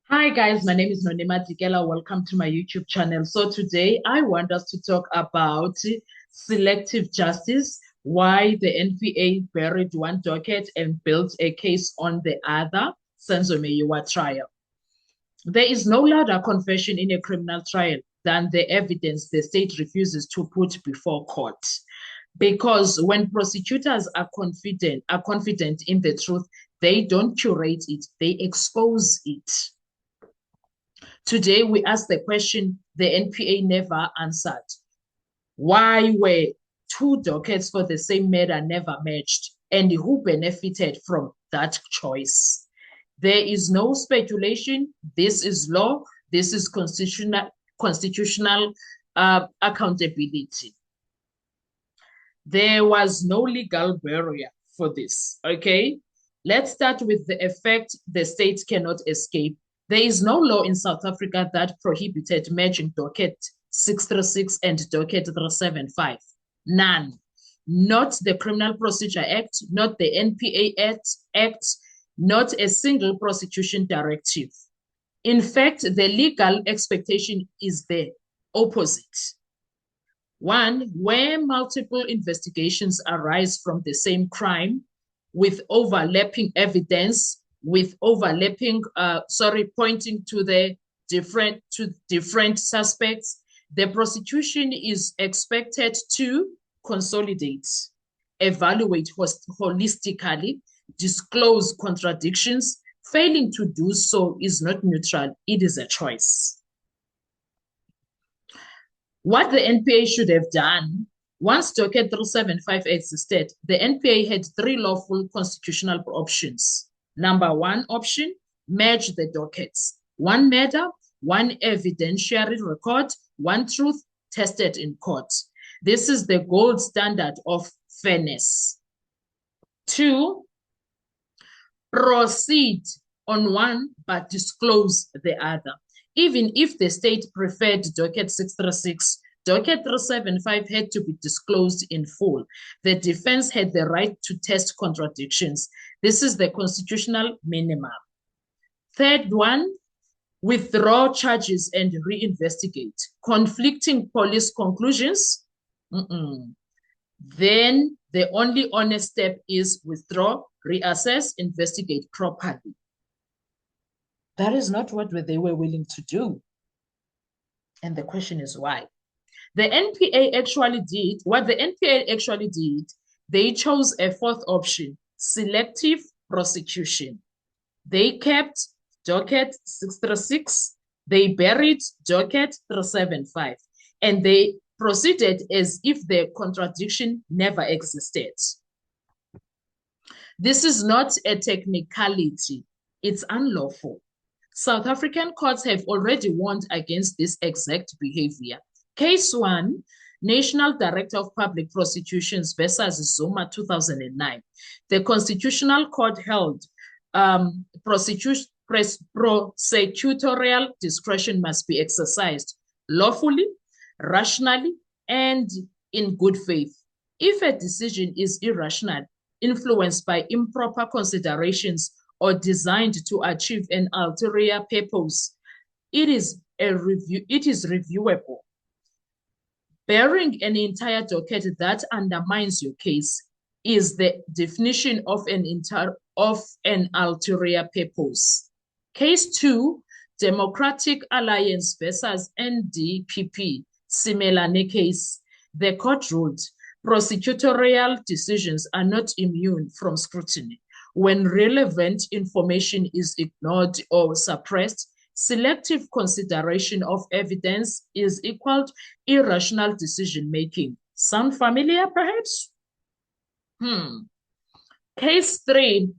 Hi guys, my name is Nonema Tikela. Welcome to my YouTube channel. So today I want us to talk about selective justice, why the NPA buried one docket and built a case on the other, Senzo Meyiwa trial. There is no louder confession in a criminal trial than the evidence the state refuses to put before court. Because when prosecutors are confident in the truth, they don't curate it, they expose it. Today, we ask the question the NPA never answered. Why were two dockets for the same murder never matched? And who benefited from that choice? There is no speculation. This is law. This is constitutional accountability. There was no legal barrier for this, okay? Let's start with the effect the state cannot escape. There is no law in South Africa that prohibited merging docket 636 and docket 375. None. Not the Criminal Procedure Act, not the NPA Act, not a single prosecution directive. In fact, the legal expectation is the opposite. One, where multiple investigations arise from the same crime with overlapping evidence, with overlapping, pointing to the different suspects, the prosecution is expected to consolidate, evaluate holistically, disclose contradictions. Failing to do so is not neutral, it is a choice. What the NPA should have done, once docket 375 existed, the NPA had three lawful constitutional options. Number one option, merge the dockets. One murder, one evidentiary record, one truth tested in court. This is the gold standard of fairness. Two, proceed on one but disclose the other. Even if the state preferred docket 636, docket 375 had to be disclosed in full. The defense had the right to test contradictions. This is the constitutional minimum. Third one, withdraw charges and reinvestigate. Conflicting police conclusions, then the only honest step is withdraw, reassess, investigate properly. That is not what they were willing to do. And the question is why? The NPA actually did, what the NPA actually did, they chose a fourth option, selective prosecution. They kept docket 636, they buried docket 375, and they proceeded as if the contradiction never existed. This is not a technicality, it's unlawful. South African courts have already warned against this exact behavior. Case 1, National Director of Public Prosecutions versus Zuma 2009. The Constitutional Court held prosecutorial discretion must be exercised lawfully, rationally, and in good faith. If a decision is irrational, influenced by improper considerations, or designed to achieve an ulterior purpose, it is reviewable. Bearing an entire docket that undermines your case is the definition of an ulterior purpose. Case 2, Democratic Alliance versus NDPP, similar case. The court ruled prosecutorial decisions are not immune from scrutiny. When relevant information is ignored or suppressed, selective consideration of evidence is equal to irrational decision-making. Sound familiar, perhaps? Case 3,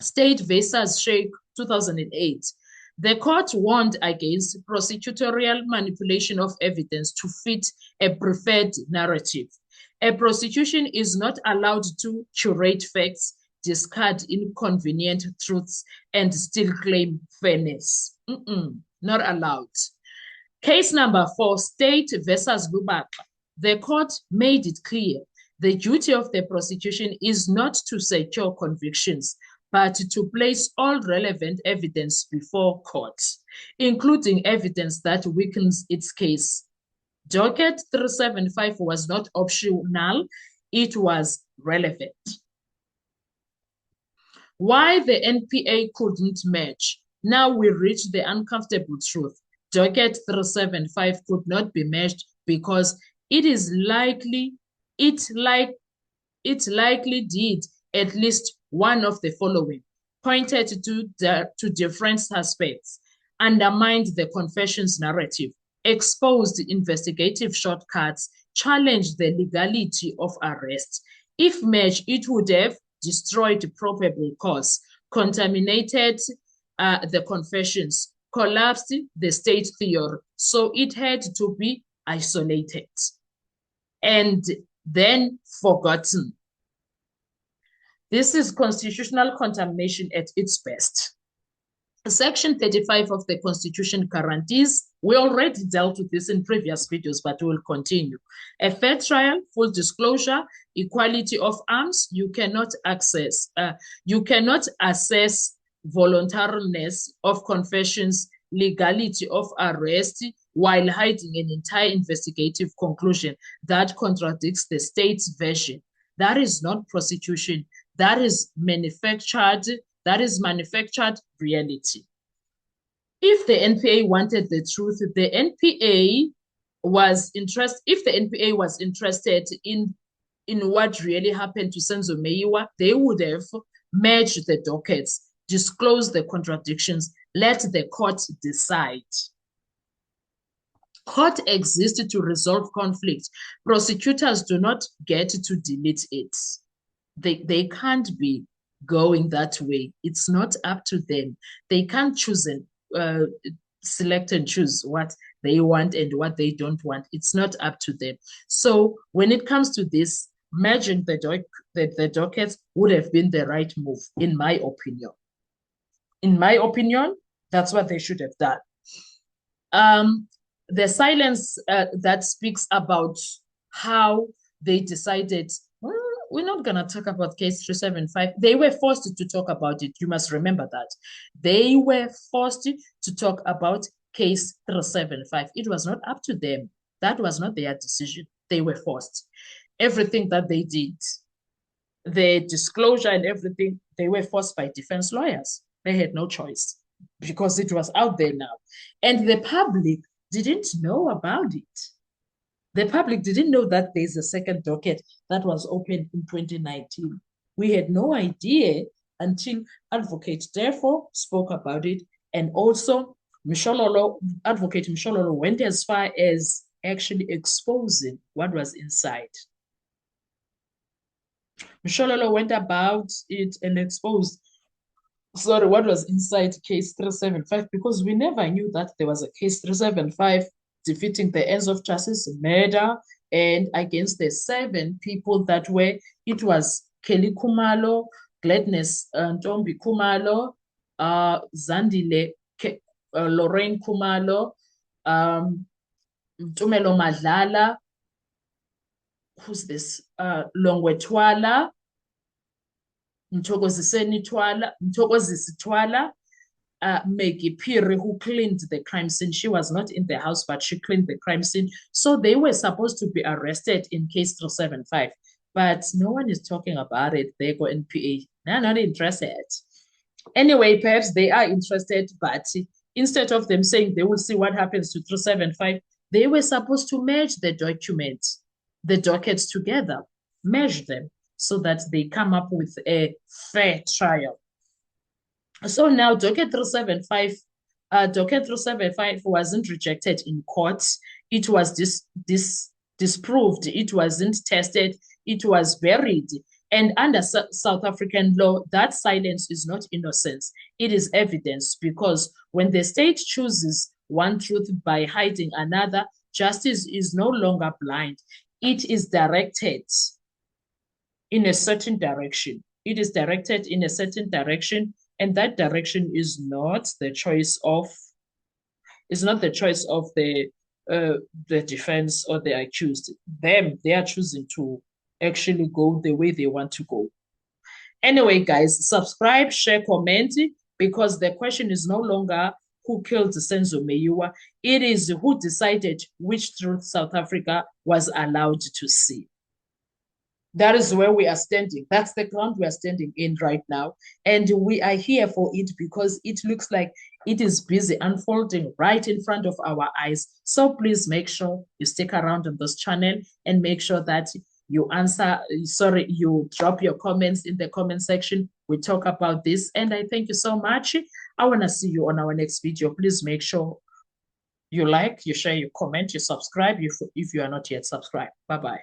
State versus Sheikh 2008. The court warned against prosecutorial manipulation of evidence to fit a preferred narrative. A prosecution is not allowed to curate facts, discard inconvenient truths, and still claim fairness. Not allowed. Case number 4, State versus Lubaka. The court made it clear the duty of the prosecution is not to secure convictions, but to place all relevant evidence before court, including evidence that weakens its case. Docket 375 was not optional, it was relevant. Why the NPA couldn't merge? Now we reach the uncomfortable truth. Docket 375 could not be merged because it likely did at least one of the following: pointed to different suspects, undermined the confession's narrative, exposed investigative shortcuts, challenged the legality of arrest. If merged, it would have destroyed probable cause, contaminated the confessions, collapsed the state theory. So it had to be isolated and then forgotten. This is constitutional contamination at its best. Section 35 of the Constitution guarantees, we already dealt with this in previous videos, but we'll continue. A fair trial, full disclosure, equality of arms. You cannot assess voluntariness of confessions, legality of arrest, while hiding an entire investigative conclusion that contradicts the state's version. That is not prosecution. That is manufactured reality. If the NPA wanted the truth, if the NPA was interested in what really happened to Senzo Meyiwa, they would have merged the dockets, disclosed the contradictions, let the court decide. Court exists to resolve conflict. Prosecutors do not get to delete it. They can't be going that way. It's not up to them. They can't choose and select and choose what they want and what they don't want. It's not up to them. So when it comes to this, merging the dockets would have been the right move, in my opinion. In my opinion, that's what they should have done. The silence that speaks about how they decided, we're not going to talk about case 375. They were forced to talk about it. You must remember that. They were forced to talk about case 375. It was not up to them. That was not their decision. They were forced. Everything that they did, the disclosure and everything, they were forced by defense lawyers. They had no choice because it was out there now. And the public didn't know about it. The public didn't know that there's a second docket that was opened in 2019. We had no idea until Advocate Defo spoke about it. And also, Advocate Mshololo went as far as actually exposing what was inside. Mshololo went about it and exposed what was inside case 375, because we never knew that there was a case 375 defeating the ends of justice, murder, and against the 7 people that were, it was Kelly Khumalo, Gladness Ntombi Khumalo, Zandile, Lorraine Khumalo, Tumelo Madlala, who's this? Longwe Twala, Mthokoziseni Twala, Maggie Phiri, who cleaned the crime scene. She was not in the house, but she cleaned the crime scene. So they were supposed to be arrested in case 375, but no one is talking about it. They go NPA. They're not interested. Anyway, perhaps they are interested, but instead of them saying they will see what happens to 375, they were supposed to merge the documents, the dockets together, merge them so that they come up with a fair trial. So now docket 375 wasn't rejected in court. It was disproved. It wasn't tested. It was buried. And under South African law, that silence is not innocence. It is evidence, because when the state chooses one truth by hiding another, justice is no longer blind. It is directed in a certain direction. It is directed in a certain direction, and that direction is not the choice of the defense or the accused. They are choosing to actually go the way they want to go. Anyway, guys, subscribe, share, comment, because the question is no longer who killed Senzo Meyiwa. It is who decided which truth South Africa was allowed to see. That is where we are standing. That's the ground we are standing in right now. And we are here for it because it looks like it is busy unfolding right in front of our eyes. So please make sure you stick around on this channel and make sure that you drop your comments in the comment section. We talk about this. And I thank you so much. I want to see you on our next video. Please make sure you like, you share, you comment, you subscribe if you are not yet subscribed. Bye-bye.